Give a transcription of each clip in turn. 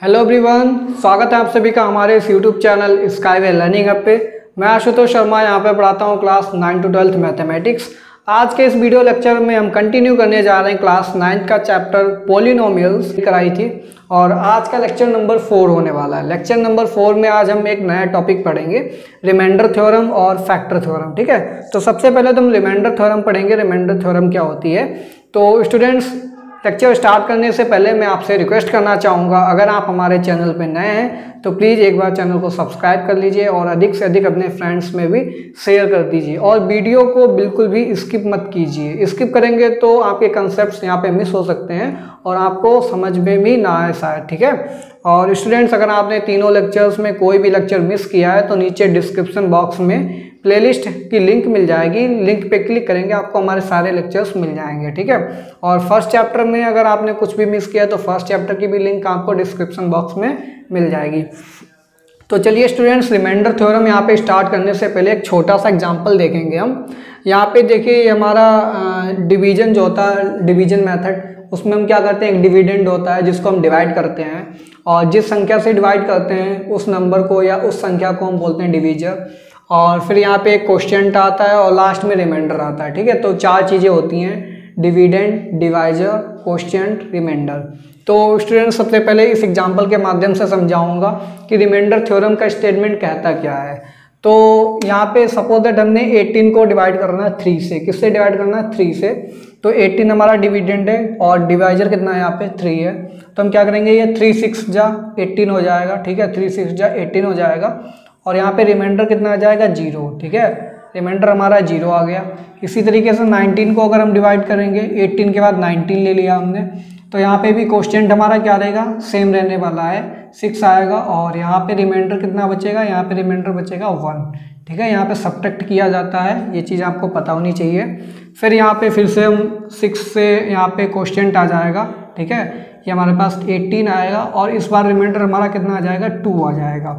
Hello everyone, स्वागत है आप सभी का हमारे इस YouTube channel skyway learning app पे। मैं आशुतोष शर्मा यहाँ पे पढ़ाता हूँ क्लास 9 to 12 मैथमेटिक्स। आज के इस वीडियो लेक्चर में हम कंटिन्यू करने जा रहे हैं क्लास 9 का चैप्टर पॉलिनोमियल्स कराई थी और आज का लेक्चर नंबर 4 होने वाला है। लेक्चर नंबर 4 में आज हम एक नया टॉपिक पढ़ेंगे, रिमाइंडर थ्योरम और फैक्टर थ्योरम। ठीक है, तो सबसे पहले तो हम रिमाइंडर थ्योरम पढ़ेंगे। रिमाइंडर थ्योरम क्या होती है? तो स्टूडेंट्स, लेक्चर स्टार्ट करने से पहले मैं आपसे रिक्वेस्ट करना चाहूँगा, अगर आप हमारे चैनल पर नए हैं तो प्लीज़ एक बार चैनल को सब्सक्राइब कर लीजिए और अधिक से अधिक अपने फ्रेंड्स में भी शेयर कर दीजिए और वीडियो को बिल्कुल भी स्किप मत कीजिए। स्किप करेंगे तो आपके कंसेप्ट्स यहाँ पे मिस हो सकते हैं और आपको समझ में भी ना आए शायद। ठीक है, और स्टूडेंट्स, अगर आपने तीनों लेक्चर्स में कोई भी लेक्चर मिस किया है तो नीचे डिस्क्रिप्शन बॉक्स में प्लेलिस्ट की लिंक मिल जाएगी। लिंक पे क्लिक करेंगे आपको हमारे सारे लेक्चर्स मिल जाएंगे। ठीक है, और फर्स्ट चैप्टर में अगर आपने कुछ भी मिस किया तो फर्स्ट चैप्टर की भी लिंक आपको डिस्क्रिप्शन बॉक्स में मिल जाएगी। तो चलिए स्टूडेंट्स, रिमाइंडर थ्योरम यहाँ पे स्टार्ट करने से पहले एक छोटा सा एग्जांपल देखेंगे हम। यहाँ पे देखिए, हमारा डिवीजन जो होता है, डिवीजन मेथड, उसमें हम क्या करते हैं, एक डिविडेंड होता है जिसको हम डिवाइड करते हैं और जिस संख्या से डिवाइड करते हैं उस नंबर को या उस संख्या को हम बोलते हैं डिवीजर। और फिर यहाँ पे एक क्वोशिएंट आता है और लास्ट में रिमाइंडर आता है। ठीक है, तो चार चीज़ें होती हैं, डिविडेंड, डिवाइजर, क्वोशिएंट, रिमाइंडर। तो स्टूडेंट, सबसे पहले इस एग्जांपल के माध्यम से समझाऊंगा कि रिमाइंडर थ्योरम का स्टेटमेंट कहता क्या है। तो यहाँ पे सपोज दैट हमने 18 को डिवाइड करना है 3 से। किससे डिवाइड करना है? 3 से। तो 18 हमारा डिविडेंड है और डिवाइजर कितना है? यहाँ पे 3 है। तो हम क्या करेंगे, ये 3 6 जा 18 हो जाएगा। ठीक है, 3 6 जा 18 हो जाएगा और यहाँ पे रिमाइंडर कितना आ जाएगा? 0। ठीक है, रिमाइंडर हमारा 0 आ गया। इसी तरीके से 19 को अगर हम डिवाइड करेंगे, 18 के बाद 19 ले लिया हमने, तो यहाँ पे भी क्वोशिएंट हमारा क्या रहेगा? सेम रहने वाला है, 6 आएगा। और यहाँ पे रिमाइंडर कितना बचेगा? यहाँ पे रिमाइंडर बचेगा 1। ठीक है, यहाँ पे सब्ट्रैक्ट किया जाता है, ये चीज़ आपको पता होनी चाहिए। फिर यहाँ पे फिर से हम 6 से यहाँ पे क्वोशिएंट आ जाएगा। ठीक है, ये हमारे पास 18 आएगा और इस बार रिमाइंडर हमारा कितना आ जाएगा? 2 आ जाएगा।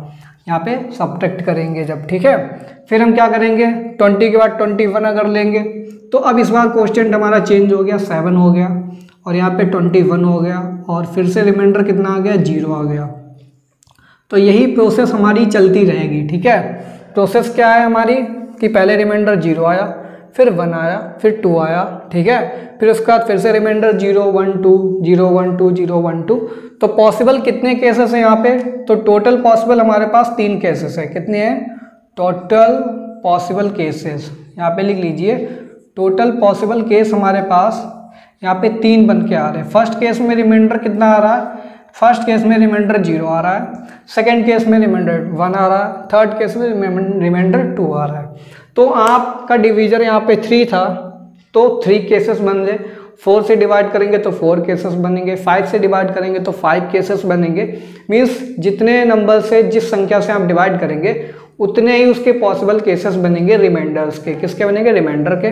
यहाँ पे सब्ट्रैक्ट करेंगे जब। ठीक है, फिर हम क्या करेंगे, 20 के बाद 21 अगर लेंगे तो अब इस बार क्वोशिएंट हमारा चेंज हो गया, 7 हो गया और यहाँ पे 21 हो गया और फिर से रिमाइंडर कितना आ गया? 0 आ गया। तो यही प्रोसेस हमारी चलती रहेगी। ठीक है, प्रोसेस क्या है हमारी कि पहले रिमाइंडर 0 आया, फिर 1 आया, फिर 2 आया। ठीक है, फिर उसके बाद फिर से रिमाइंडर 0 1 2 0 1 2 0 1 2। तो पॉसिबल कितने केसेस हैं यहाँ पे? तो टोटल पॉसिबल हमारे पास 3 केसेस है। कितने हैं? टोटल पॉसिबल केसेस यहाँ पे लिख लीजिए। टोटल पॉसिबल केस हमारे पास यहाँ पे 3 बन के आ रहे हैं। फर्स्ट केस में रिमाइंडर कितना आ रहा है? फर्स्ट केस में रिमाइंडर 0 आ रहा है, सेकेंड केस में रिमाइंडर 1 आ रहा है, थर्ड केस में रिमाइंडर 2 आ रहा है। तो आपका डिवीजर यहाँ पे 3 था तो 3 केसेस बन गए। 4 से डिवाइड करेंगे तो 4 केसेस बनेंगे, 5 से डिवाइड करेंगे तो 5 केसेस बनेंगे। मीन्स जितने नंबर से, जिस संख्या से आप डिवाइड करेंगे उतने ही उसके पॉसिबल केसेस बनेंगे रिमाइंडर्स के। किसके बनेंगे? रिमाइंडर के।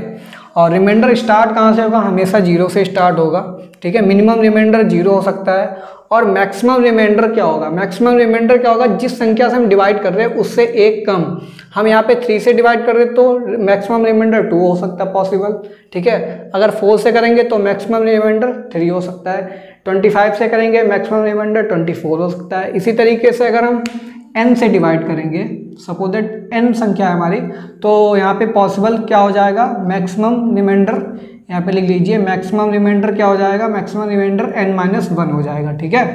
और रिमाइंडर स्टार्ट कहाँ से होगा? हमेशा 0 से स्टार्ट होगा। ठीक है, मिनिमम रिमाइंडर 0 हो सकता है और मैक्सिमम रिमाइंडर क्या होगा? मैक्सिमम रिमाइंडर क्या होगा? जिस संख्या से हम डिवाइड कर रहे हैं उससे एक कम। हम यहाँ पे 3 से डिवाइड कर रहे हैं तो मैक्सिमम रिमाइंडर 2 हो सकता है पॉसिबल। ठीक है, अगर 4 से करेंगे तो मैक्सिमम रिमाइंडर 3 हो सकता है। 25 से करेंगे मैक्सिमम रिमाइंडर 24 हो सकता है। इसी तरीके से अगर हम n से डिवाइड करेंगे, सपोज दैट n संख्या है हमारी, तो यहाँ पे पॉसिबल क्या हो जाएगा? मैक्सिमम रिमाइंडर यहाँ पे लिख लीजिए, मैक्सिमम रिमाइंडर क्या हो जाएगा? मैक्सिमम रिमाइंडर n-1 हो जाएगा। ठीक है,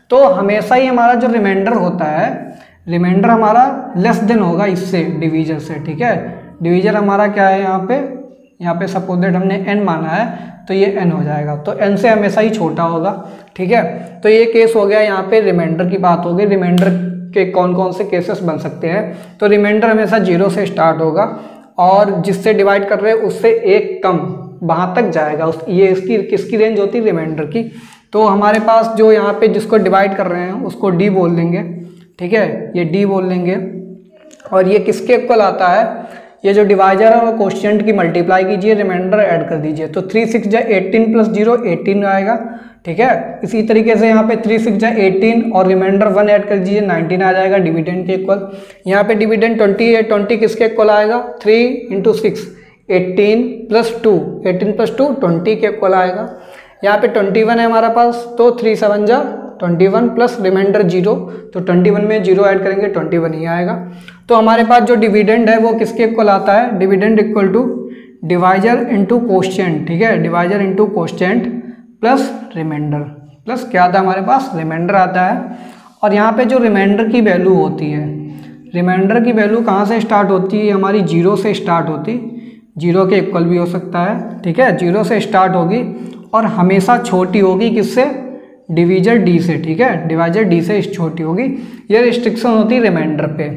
तो हमेशा ही हमारा जो रिमाइंडर होता है, रिमाइंडर हमारा लेस देन होगा इससे, डिवीजर से। ठीक है, डिवीजर हमारा क्या है यहाँ पे सपोज दैट हमने n माना है तो ये n हो जाएगा, तो n से हमेशा ही छोटा होगा। ठीक है, तो ये केस हो गया। यहाँ पे रिमाइंडर की बात होगी, रिमाइंडर के कौन कौन से केसेस बन सकते हैं। तो रिमाइंडर हमेशा 0 से स्टार्ट होगा और जिससे डिवाइड कर रहे हैं उससे एक कम वहाँ तक जाएगा। ये इसकी किसकी रेंज होती है? रिमाइंडर की। तो हमारे पास जो यहाँ पे जिसको डिवाइड कर रहे हैं उसको d बोल देंगे। ठीक है, ये d बोल लेंगे और ये किसके इक्वल आता है? ये जो डिवाइजर है वो क्वोशिएंट की मल्टीप्लाई कीजिए, रिमाइंडर ऐड कर दीजिए। तो 3 6 जा 18 प्लस 0 18 आएगा। ठीक है, इसी तरीके से यहाँ पे 3 6 जा 18 और रिमाइंडर 1 ऐड कर दीजिए, 19 आ जाएगा डिविडेंड के इक्वल। यहाँ पे डिविडेंड 20 है, 20 किसके इक्वल आएगा? 3 × 6 18 + 2 18 + 2 20 के इक्वल आएगा। यहाँ पे 21 है हमारा पास, तो 3 7 जा 21 प्लस रिमाइंडर 0, तो 21 में 0 ऐड करेंगे 21 ही आएगा। तो हमारे पास जो डिविडेंड है वो किसके इक्वल आता है, dividend equal to divisor into quotient, ठीक है, divisor into quotient plus remainder, plus क्या आता है हमारे पास, रिमाइंडर आता है। और यहाँ पे जो रिमाइंडर की वैल्यू होती है, रिमाइंडर की वैल्यू कहाँ से स्टार्ट होती है, हमारी 0 से स्टार्ट होती, 0 के इक्वल भी हो सकता है, ठीक है, 0 से स्टार्ट होगी और हमेशा छोटी होगी किससे, डिवीजर डी से, ठीक है, डिवाइजर डी से छोटी होगी। ये रिस्ट्रिक्शन होती है रिमाइंडर पे।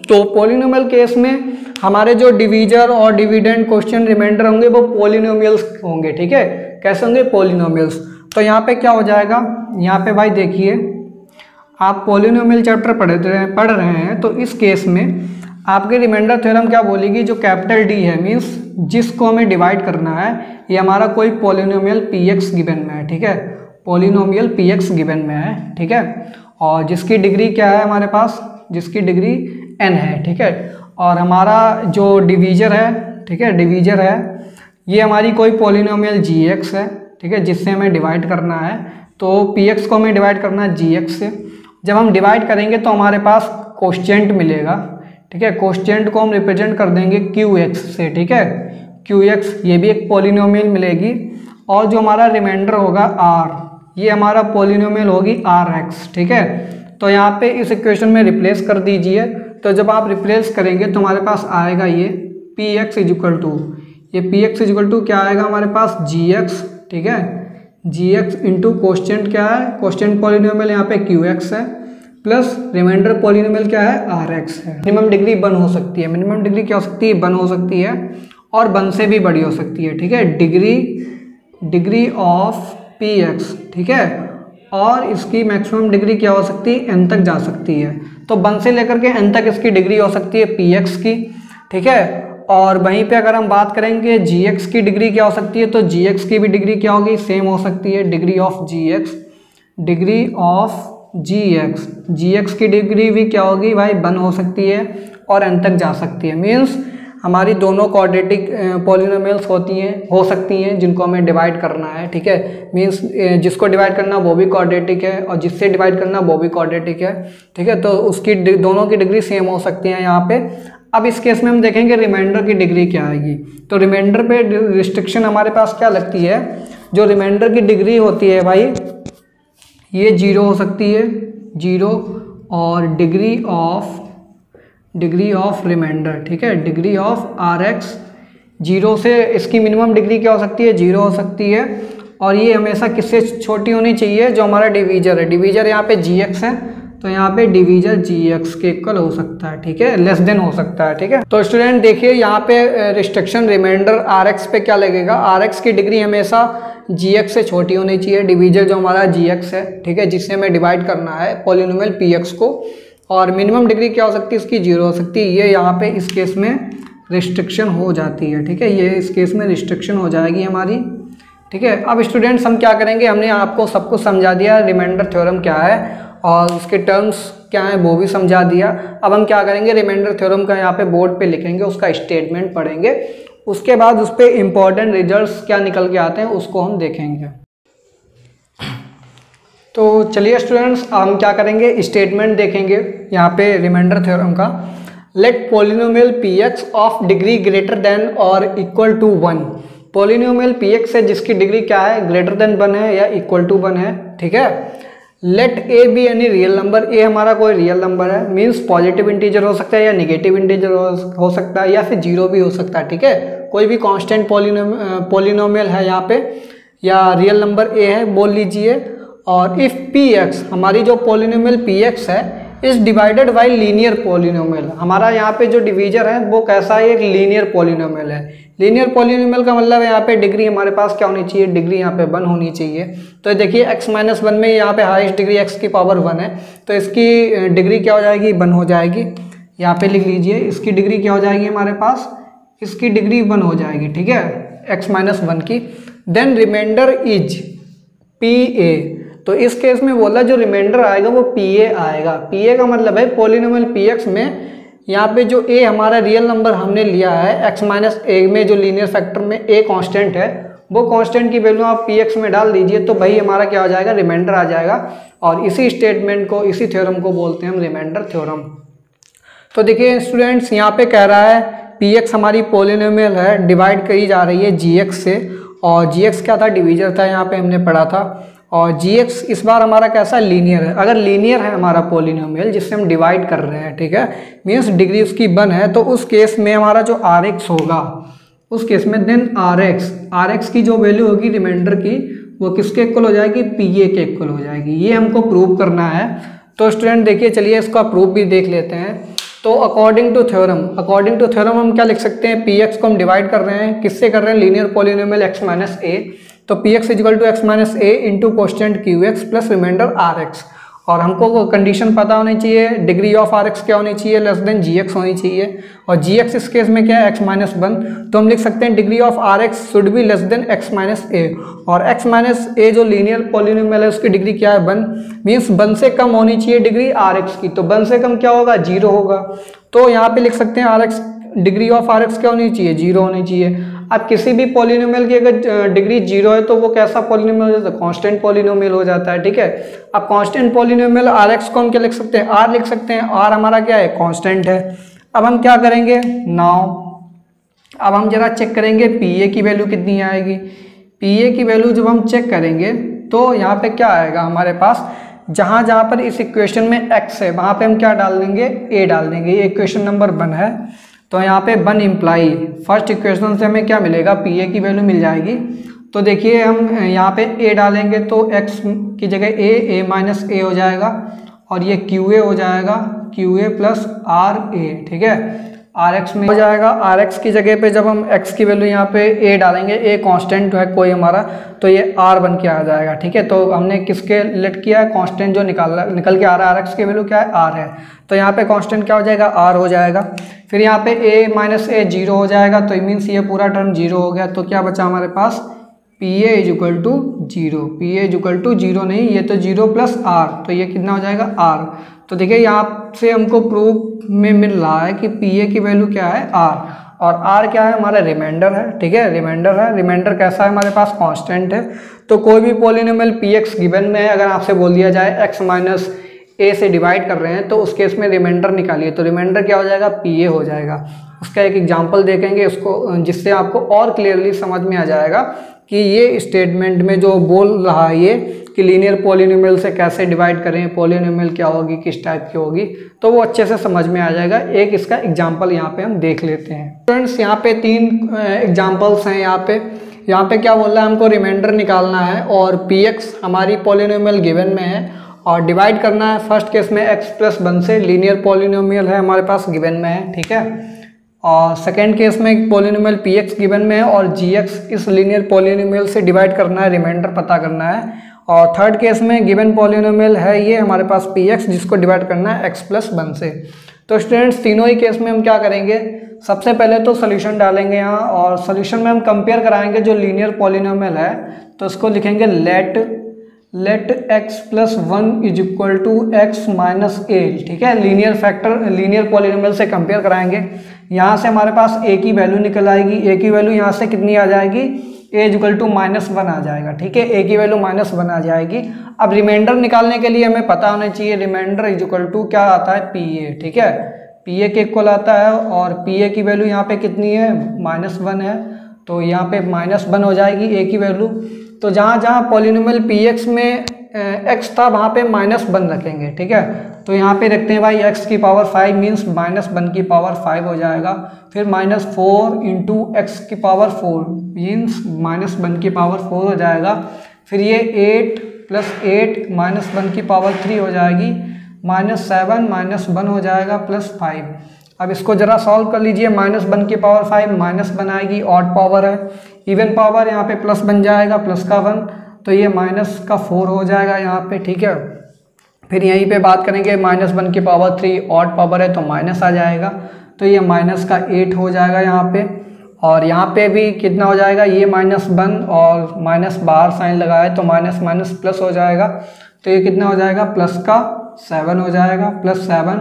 तो पॉलिनोमियल केस में हमारे जो डिवीजर और डिविडेंड क्वेश्चन रिमाइंडर होंगे वो पॉलिनोमियल्स होंगे, ठीक है, कैसे होंगे, पॉलिनोमियल्स। तो यहाँ पे क्या हो जाएगा, यहाँ पे भाई देखिए आप पॉलिनोमियल चैप्टर पढ़ रहे हैं, तो इस केस में आपके रिमाइंडर थ्योरम क्या बोलेगी, जो कैपिटल डी है मीन्स जिसको हमें डिवाइड करना है, ये हमारा कोई पॉलिनोमियल पी एक्स गिवन में है, ठीक है, पॉलिनोमियल पी एक्स गिवन में है, ठीक है, और जिसकी डिग्री क्या है हमारे पास, जिसकी डिग्री n है, ठीक है, और हमारा जो डिवीजर है, ठीक है, डिवीजर है ये हमारी कोई पॉलिनोमियल gx है, ठीक है, जिससे हमें डिवाइड करना है। तो px को हमें डिवाइड करना है gx से। जब हम डिवाइड करेंगे तो हमारे पास कोश्चेंट मिलेगा, ठीक है, कोश्चेंट को हम रिप्रेजेंट कर देंगे qx से, ठीक है, qx ये भी एक पॉलिनोमियल मिलेगी। और जो हमारा रिमाइंडर होगा r, ये हमारा पॉलिनोमियल होगी rx, ठीक है। तो यहाँ पे इस इक्वेशन में रिप्लेस कर दीजिए। तो जब आप रिप्लेस करेंगे तो हमारे पास आएगा ये px इक्वल टू, ये px इक्वल टू क्या आएगा हमारे पास, gx, ठीक है, gx इंटू कोश्चेंट क्या है, कोश्चेंट पॉलिनोमियल यहाँ पे qx है, प्लस रिमाइंडर पॉलिनोमियल क्या है, rx है। मिनिमम डिग्री 1 हो सकती है, मिनिमम डिग्री क्या हो सकती है, 1 हो सकती है, और 1 से भी बड़ी हो सकती है, ठीक है, डिग्री ऑफ px, ठीक है, और इसकी मैक्सिमम डिग्री क्या हो सकती है, n तक जा सकती है। तो 1 से लेकर के n तक इसकी डिग्री हो सकती है px की, ठीक है। और वहीं पे अगर हम बात करेंगे gx की डिग्री क्या हो सकती है, तो gx की भी डिग्री क्या होगी, सेम हो सकती है, degree of gx, degree of gx की डिग्री भी क्या होगी भाई, 1 हो सकती है और n तक जा सकती है। मीन्स हमारी दोनों क्वाड्रेटिक पॉलिनोमियल्स हो सकती हैं जिनको हमें डिवाइड करना है, ठीक है, मीन्स जिसको डिवाइड करना वो भी क्वाड्रेटिक है और जिससे डिवाइड करना वो भी क्वाड्रेटिक है, ठीक है। तो उसकी दोनों की डिग्री सेम हो सकती है यहाँ पे। अब इस केस में हम देखेंगे रिमाइंडर की डिग्री क्या आएगी। तो रिमाइंडर पे रिस्ट्रिक्शन हमारे पास क्या लगती है, जो रिमाइंडर की डिग्री होती है भाई ये 0 हो सकती है, 0, और डिग्री ऑफ रिमाइंडर, ठीक है, डिग्री ऑफ rx 0 से इसकी मिनिमम डिग्री क्या हो सकती है, 0 हो सकती है। और ये हमेशा किससे छोटी होनी चाहिए, जो हमारा डिवीजर है, डिवीजर यहाँ पे gx है, तो यहाँ पे डिवीजर gx के इक्वल हो सकता है, ठीक है, लेस देन हो सकता है, ठीक है। तो स्टूडेंट देखिए यहाँ पे रिस्ट्रिक्शन रिमाइंडर rx पे क्या लगेगा, rx की डिग्री हमेशा gx से छोटी होनी चाहिए, डिवीजर जो हमारा gx है, ठीक है, जिससे हमें डिवाइड करना है पॉलिनोमियल px को। और मिनिमम डिग्री क्या हो सकती है इसकी, 0 हो सकती है। ये यहाँ पे इस केस में रिस्ट्रिक्शन हो जाती है, ठीक है, ये इस केस में रिस्ट्रिक्शन हो जाएगी हमारी, ठीक है। अब स्टूडेंट्स हम क्या करेंगे, हमने आपको सब कुछ समझा दिया, रिमाइंडर थ्योरम क्या है और उसके टर्म्स क्या है वो भी समझा दिया। अब हम क्या करेंगे, रिमाइंडर थ्योरम का यहाँ पे बोर्ड पे लिखेंगे, उसका स्टेटमेंट पढ़ेंगे, उसके बाद उस पर इम्पॉर्टेंट रिजल्ट्स क्या निकल के आते हैं उसको हम देखेंगे। तो चलिए स्टूडेंट्स हम क्या करेंगे, स्टेटमेंट देखेंगे यहाँ पे रिमाइंडर थ्योरम का। Let polynomial px of degree greater than और इक्वल टू 1, पॉलिनोमियल px है जिसकी डिग्री क्या है, ग्रेटर देन 1 है या इक्वल टू 1 है, ठीक है। Let a be any real number, a हमारा कोई रियल नंबर है, मीन्स पॉजिटिव इंटीजर हो सकता है या निगेटिव इंटीजर हो सकता है या फिर 0 भी हो सकता है, ठीक है, कोई भी कांस्टेंट पॉलिनोमियल है यहाँ पे, या रियल नंबर a है बोल लीजिए। और इफ़ px, हमारी जो पॉलिनोमियल px है, is divided by linear polynomial, हमारा यहाँ पे जो डिवीजर है वो कैसा है, एक लीनियर पॉलिनोमियल है। लीनियर पॉलिनोमियल का मतलब है यहाँ पे डिग्री हमारे पास क्या होनी चाहिए, डिग्री यहाँ पे 1 होनी चाहिए। तो देखिए x-1 में यहाँ पे हाईएस्ट डिग्री x की पावर 1 है, तो इसकी डिग्री क्या हो जाएगी, 1 हो जाएगी। यहाँ पे लिख लीजिए इसकी डिग्री क्या हो जाएगी हमारे पास, इसकी डिग्री 1 हो जाएगी, ठीक है, x-1 की। देन रिमाइंडर इज pa, तो इस केस में बोला जो रिमाइंडर आएगा वो pa आएगा। pa का मतलब है पॉलिनोमियल px में यहाँ पे जो a हमारा रियल नंबर हमने लिया है, x-a में जो लीनियर फैक्टर में a कांस्टेंट है वो कांस्टेंट की वैल्यू आप px में डाल दीजिए तो भाई हमारा क्या हो जाएगा, रिमाइंडर आ जाएगा। और इसी स्टेटमेंट को, इसी थ्योरम को बोलते हैं हम रिमाइंडर थ्योरम। तो देखिए स्टूडेंट्स, यहाँ पे कह रहा है px हमारी पॉलिनोमियल है, डिवाइड करी जा रही है gx से, और gx क्या था, डिवीजर था, यहाँ पे हमने पढ़ा था। और gx इस बार हमारा कैसा लीनियर है। अगर लीनियर है हमारा पॉलिनोमियल जिससे हम डिवाइड कर रहे हैं, ठीक है, मीन्स डिग्री उसकी 1 है, तो उस केस में हमारा जो rx होगा, उस केस में देन rx की जो वैल्यू होगी रिमाइंडर की, वो किसके इक्वल हो जाएगी, pa के इक्वल हो जाएगी। ये हमको प्रूव करना है। तो स्टूडेंट देखिए, चलिए इसका प्रूफ भी देख लेते हैं। तो अकॉर्डिंग टू थ्योरम हम क्या लिख सकते हैं, px को हम डिवाइड कर रहे हैं, किससे कर रहे हैं, linear polynomial x minus a. तो px is equal to x minus a into constant qx plus remainder rx। और हमको कंडीशन पता होनी चाहिए, डिग्री ऑफ rx क्या होनी चाहिए, लेस देन gx होनी चाहिए। और gx इस केस में क्या है, x माइनस 1, तो हम लिख सकते हैं degree of rx should be less than x minus a. और x माइनस ए जो लीनियर पॉलिनोमियल है उसकी डिग्री क्या है, 1, मीन्स 1 से कम होनी चाहिए डिग्री rx की। तो 1 से कम क्या होगा, 0 होगा। तो यहाँ पे लिख सकते हैं rx, डिग्री ऑफ rx क्या होनी चाहिए, 0 होनी चाहिए। अब किसी भी पॉलिनोमियल की अगर डिग्री 0 है तो वो कैसा पॉलिनोमियल हो जाता है, कांस्टेंट पॉलिनोमियल हो जाता है, ठीक है। अब कांस्टेंट पॉलिनोमियल rx को हम क्या लिख सकते हैं, r लिख सकते हैं। r हमारा क्या है, कांस्टेंट है। अब हम क्या करेंगे, अब हम जरा चेक करेंगे pa की वैल्यू कितनी आएगी। pa की वैल्यू जब हम चेक करेंगे तो यहाँ पे क्या आएगा हमारे पास, जहाँ पर इस इक्वेशन में x है वहाँ पे हम क्या डाल देंगे, a डाल देंगे। ये इक्वेशन नंबर 1 है, तो यहाँ पे 1 इम्प्लाई फर्स्ट इक्वेशन से हमें क्या मिलेगा, pa की वैल्यू मिल जाएगी। तो देखिए हम यहाँ पे a डालेंगे तो x की जगह a माइनस a हो जाएगा, और ये qa हो जाएगा, qa प्लस ra, ठीक है। rx में हो जाएगा, rx की जगह पे जब हम x की वैल्यू यहाँ पे a डालेंगे, a कांस्टेंट है कोई हमारा, तो ये r बन के आ जाएगा, ठीक है। तो हमने किसके लेट किया है, कांस्टेंट जो निकल के आ रहा है, rx की वैल्यू क्या है, r है। तो यहाँ पे कांस्टेंट क्या हो जाएगा, r हो जाएगा। फिर यहाँ पे a माइनस a 0 हो जाएगा, तो मीन्स ये पूरा टर्म 0 हो गया। तो क्या बचा हमारे पास, pa is equal to 0, pa is equal to 0 नहीं, ये तो 0 प्लस r, तो ये कितना हो जाएगा, r। तो देखिए यहाँ से हमको प्रूफ में मिल रहा है कि pa की वैल्यू क्या है, r, और r क्या है, हमारा रिमाइंडर है, ठीक है, रिमाइंडर है। रिमाइंडर कैसा है, हमारे पास कांस्टेंट है। तो कोई भी पॉलिनोमियल px गिवन में है, अगर आपसे बोल दिया जाए x माइनस a से डिवाइड कर रहे हैं तो उस केस में रिमाइंडर निकालिए, तो रिमाइंडर क्या हो जाएगा, pa हो जाएगा। उसका एक एग्जांपल देखेंगे उसको, जिससे आपको और क्लियरली समझ में आ जाएगा कि ये स्टेटमेंट में जो बोल रहा है ये कि लीनियर पॉलिनोमियल से कैसे डिवाइड करें, पॉलिनोमियल क्या होगी, किस टाइप की होगी, तो वो अच्छे से समझ में आ जाएगा। एक इसका एग्जांपल यहाँ पे हम देख लेते हैं। फ्रेंड्स यहाँ पे 3 एग्जांपल्स हैं। यहाँ पे क्या बोल रहा है, हमको रिमाइंडर निकालना है और px हमारी पॉलिनोमियल गिवन में है और डिवाइड करना है फर्स्ट केस में x प्लस 1 से, लीनियर पॉलिनोमियल है हमारे पास गिवन में है, ठीक है। और सेकेंड केस में पॉलिनोमियल px गिवन में है और gx इस लीनियर पॉलिनोमियल से डिवाइड करना है, रिमाइंडर पता करना है। और थर्ड केस में गिवन पॉलिनोमियल है ये हमारे पास px, जिसको डिवाइड करना है x प्लस 1 से। तो स्टूडेंट्स तीनों ही केस में हम क्या करेंगे, सबसे पहले तो सोल्यूशन डालेंगे यहाँ, और सोल्यूशन में हम कंपेयर कराएंगे जो लीनियर पॉलिनोमियल है, तो उसको लिखेंगे let x plus 1 is equal to x minus a, ठीक है। लीनियर पॉलिनोमियल से कंपेयर कराएंगे। यहाँ से हमारे पास a की वैल्यू निकल आएगी, a की वैल्यू यहाँ से कितनी आ जाएगी, a इज इक्वल टू -1 आ जाएगा, ठीक है, a की वैल्यू -1 आ जाएगी। अब रिमाइंडर निकालने के लिए हमें पता होना चाहिए रिमाइंडर इज इक्वल टू क्या आता है, pa, ठीक है, pa के इक्वल आता है। और pa की वैल्यू यहाँ पे कितनी है, -1 है, तो यहाँ पे -1 हो जाएगी a की वैल्यू। तो जहाँ पॉलिनोमियल px में x था वहाँ पे -1 रखेंगे, ठीक है। तो यहाँ पे रखते हैं भाई x की पावर 5 मीन्स -1 की पावर 5 हो जाएगा। फिर -4 इंटू एक्स की पावर 4 मीन्स -1 की पावर 4 हो जाएगा। फिर ये 8 प्लस 8 -1 की पावर 3 हो जाएगी, -7 -1 हो जाएगा प्लस 5। अब इसको जरा सॉल्व कर लीजिए, -1 की पावर 5 -1 आएगी, ऑड पावर है, इवन पावर यहाँ पे प्लस बन जाएगा, प्लस का 1, तो ये -4 हो जाएगा यहाँ पे, ठीक है। फिर यहीं पे बात करेंगे -1 की पावर 3 ऑड पावर है तो माइनस आ जाएगा, तो ये -8 हो जाएगा यहाँ पे। और यहाँ पे भी कितना हो जाएगा, ये -1 और माइनस बाहर साइन लगाए तो माइनस प्लस हो जाएगा, तो ये कितना हो जाएगा, प्लस का 7 हो जाएगा, +7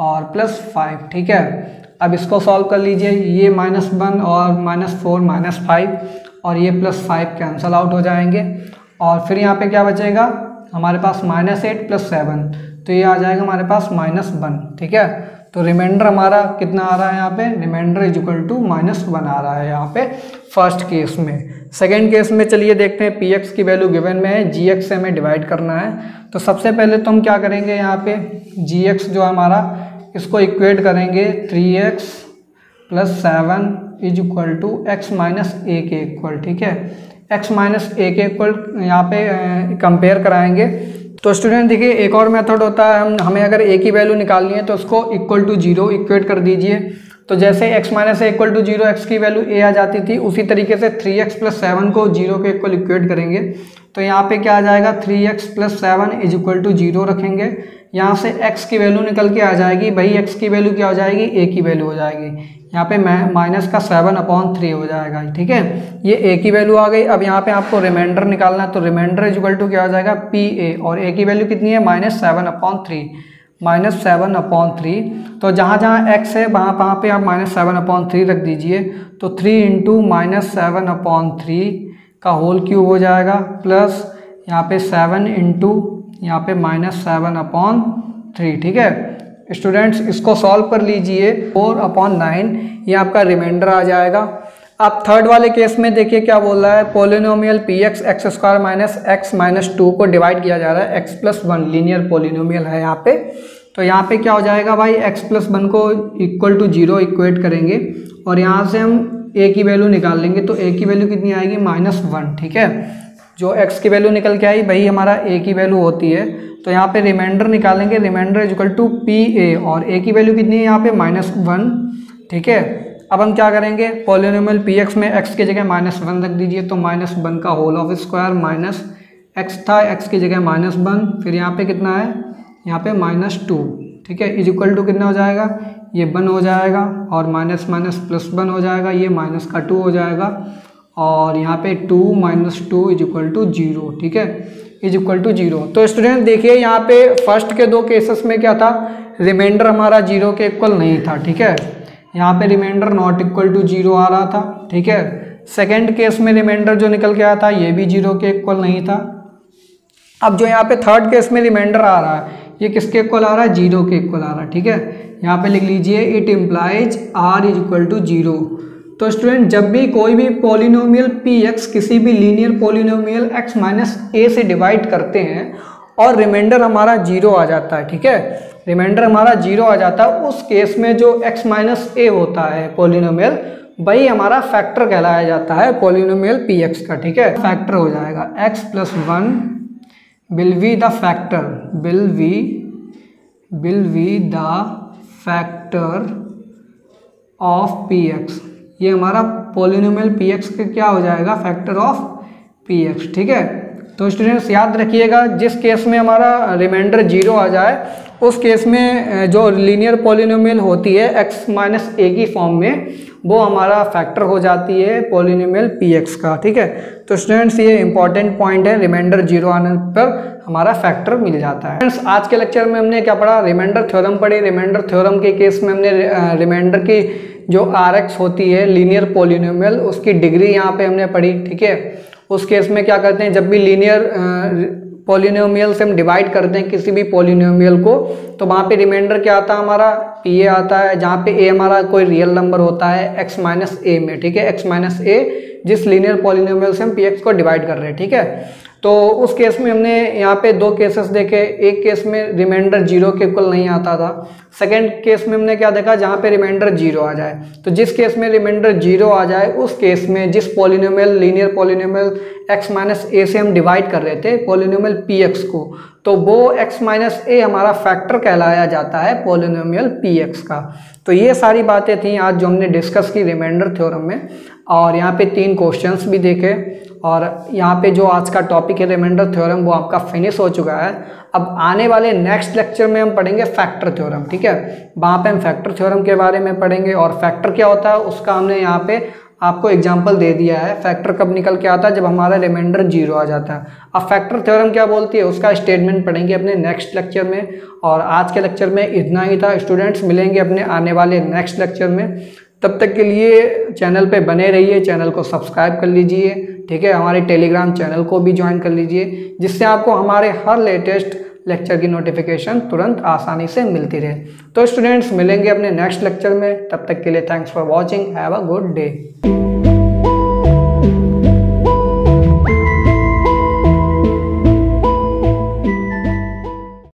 और +5, ठीक है। अब इसको सॉल्व कर लीजिए, ये -1 और -4 -5 और ये +5 कैंसल आउट हो जाएंगे। और फिर यहाँ पे क्या बचेगा हमारे पास -8 + 7, तो ये आ जाएगा हमारे पास -1, ठीक है। तो रिमाइंडर हमारा कितना आ रहा है यहाँ पे, रिमाइंडर = -1 आ रहा है यहाँ पे फर्स्ट केस में। सेकेंड केस में चलिए देखते हैं, px की वैल्यू गिवन में है, gx से हमें डिवाइड करना है। तो सबसे पहले तो हम क्या करेंगे, यहाँ पे gx जो हमारा इसको इक्वेट करेंगे 3x + 7 = x - 1 के इक्वल, ठीक है। x - 1 के इक्वल यहाँ पे कंपेयर कराएंगे। तो स्टूडेंट देखिए एक और मेथड होता है, हमें अगर a की वैल्यू निकालनी है तो उसको = 0 इक्वेट कर दीजिए। तो जैसे x - a = 0 x की वैल्यू a आ जाती थी, उसी तरीके से 3x + 7 को 0 के इक्वल इक्वेट करेंगे। तो यहाँ पे क्या आ जाएगा, 3x + 7 = 0 रखेंगे। यहाँ से x की वैल्यू निकल के आ जाएगी, भाई x की वैल्यू क्या हो जाएगी, a की वैल्यू हो जाएगी। यहाँ पे -7/3 हो जाएगा, ठीक है। ये a की वैल्यू आ गई। अब यहाँ पे आपको रिमाइंडर निकालना है, तो रिमाइंडर = क्या हो जाएगा, pa, और a की वैल्यू कितनी है, -7/3। तो जहाँ जहाँ x है वहाँ पे आप -7/3 रख दीजिए। तो 3 × -7/3 का होल क्यूब हो जाएगा, प्लस यहाँ पे 7 × यहाँ पे -7/3, ठीक है। स्टूडेंट्स इसको सॉल्व कर लीजिए, 4/9 ये आपका रिमाइंडर आ जाएगा। अब थर्ड वाले केस में देखिए क्या बोल रहा है, पोलिनोमियल px x² - x - 2 को डिवाइड किया जा रहा है x + 1, लीनियर पोलिनोमियल है यहाँ पे। तो यहाँ पे क्या हो जाएगा भाई, x + 1 को = 0 इक्वेट करेंगे और यहाँ से हम a की वैल्यू निकाल लेंगे। तो a की वैल्यू कितनी आएगी, -1, ठीक है। जो x की वैल्यू निकल के आई भाई हमारा a की वैल्यू होती है। तो यहाँ पे रिमाइंडर निकालेंगे, रिमाइंडर = pa, और a की वैल्यू कितनी है यहाँ पे, -1, ठीक है। अब हम क्या करेंगे, पोलिनोमियल px में x की जगह -1 रख दीजिए। तो -1 का whole of square minus x था, x की जगह -1, फिर यहाँ पे कितना है, यहाँ पे -2, ठीक है। = कितना हो जाएगा, ये 1 हो जाएगा, और माइनस माइनस +1 हो जाएगा, ये -2 हो जाएगा, और यहाँ पे 2 - 2 = 0, ठीक है, =0। तो स्टूडेंट देखिए यहाँ पे फर्स्ट के 2 केसेस में क्या था, रिमाइंडर हमारा 0 के इक्वल नहीं था, ठीक है। यहाँ पे रिमाइंडर ≠ 0 आ रहा था, ठीक है। सेकेंड केस में रिमाइंडर जो निकल के आया था ये भी 0 के इक्वल नहीं था। अब जो यहाँ पे थर्ड केस में रिमाइंडर आ रहा है ये किसके इक्वल आ रहा है, 0 के इक्वल आ रहा है, ठीक है। यहाँ पे लिख लीजिए इट इम्प्लाइज r = 0। तो स्टूडेंट जब भी कोई भी पॉलिनोमियल px किसी भी लीनियर पॉलिनोमियल x - a से डिवाइड करते हैं और रिमाइंडर हमारा 0 आ जाता है, ठीक है, रिमाइंडर हमारा 0 आ जाता है, उस केस में जो x - a होता है पॉलिनोमियल, वही हमारा फैक्टर कहलाया जाता है पॉलिनोमियल px का, ठीक है। फैक्टर हो जाएगा x + 1 will be the factor, will be the factor of px। ये हमारा पॉलिनोमियल px का क्या हो जाएगा, फैक्टर ऑफ px, ठीक है। तो स्टूडेंट्स याद रखिएगा जिस केस में हमारा रिमाइंडर 0 आ जाए उस केस में जो लीनियर पॉलिनोमियल होती है x - a की फॉर्म में, वो हमारा फैक्टर हो जाती है पॉलिनोमियल px का, ठीक है। तो स्टूडेंट्स ये इंपॉर्टेंट पॉइंट है, रिमाइंडर 0 आने पर हमारा फैक्टर मिल जाता है। फ्रेंड्स आज के लेक्चर में हमने क्या पढ़ा, रिमाइंडर थ्योरम पढ़ी। रिमाइंडर थ्योरम के केस में हमने रिमाइंडर की जो rx होती है लीनियर पॉलिनोमियल, उसकी डिग्री यहाँ पे हमने पढ़ी, ठीक है। उस केस में क्या करते हैं, जब भी लीनियर पॉलिनोमियल से हम डिवाइड करते हैं किसी भी पॉलिनोमियल को, तो वहाँ पे रिमाइंडर क्या आता है हमारा, pa आता है, जहाँ पे a हमारा कोई रियल नंबर होता है x - a में, ठीक है, x - a जिस लीनियर पॉलिनोमियल से हम px को डिवाइड कर रहे हैं, ठीक है। तो उस केस में हमने यहाँ पे 2 केसेस देखे, एक केस में रिमाइंडर 0 के इक्वल नहीं आता था, सेकेंड केस में हमने क्या देखा, जहाँ पे रिमाइंडर 0 आ जाए। तो जिस केस में रिमाइंडर 0 आ जाए उस केस में जिस polynomial linear polynomial x - a से हम डिवाइड कर रहे थे पॉलिनोमियल px को, तो वो x - a हमारा फैक्टर कहलाया जाता है पॉलिनोमियल px का। तो ये सारी बातें थी आज जो हमने डिस्कस की रिमाइंडर थ्योरम में, और यहाँ पे 3 क्वेश्चंस भी देखे, और यहाँ पे जो आज का टॉपिक है रिमाइंडर थ्योरम वो आपका फिनिश हो चुका है। अब आने वाले नेक्स्ट लेक्चर में हम पढ़ेंगे फैक्टर थ्योरम, ठीक है। वहाँ पे हम फैक्टर थ्योरम के बारे में पढ़ेंगे, और फैक्टर क्या होता है उसका हमने यहाँ पे आपको एग्जाम्पल दे दिया है। फैक्टर कब निकल के आता है, जब हमारा रिमाइंडर 0 आ जाता है। अब फैक्टर थ्योरम क्या बोलती है उसका स्टेटमेंट पढ़ेंगे अपने नेक्स्ट लेक्चर में, और आज के लेक्चर में इतना ही था। स्टूडेंट्स मिलेंगे अपने आने वाले नेक्स्ट लेक्चर में, तब तक के लिए चैनल पे बने रहिए, चैनल को सब्सक्राइब कर लीजिए, ठीक है। हमारे टेलीग्राम चैनल को भी ज्वाइन कर लीजिए, जिससे आपको हमारे हर लेटेस्ट लेक्चर की नोटिफिकेशन तुरंत आसानी से मिलती रहे। तो स्टूडेंट्स, मिलेंगे अपने नेक्स्ट लेक्चर में, तब तक के लिए thanks for watching, have a good day.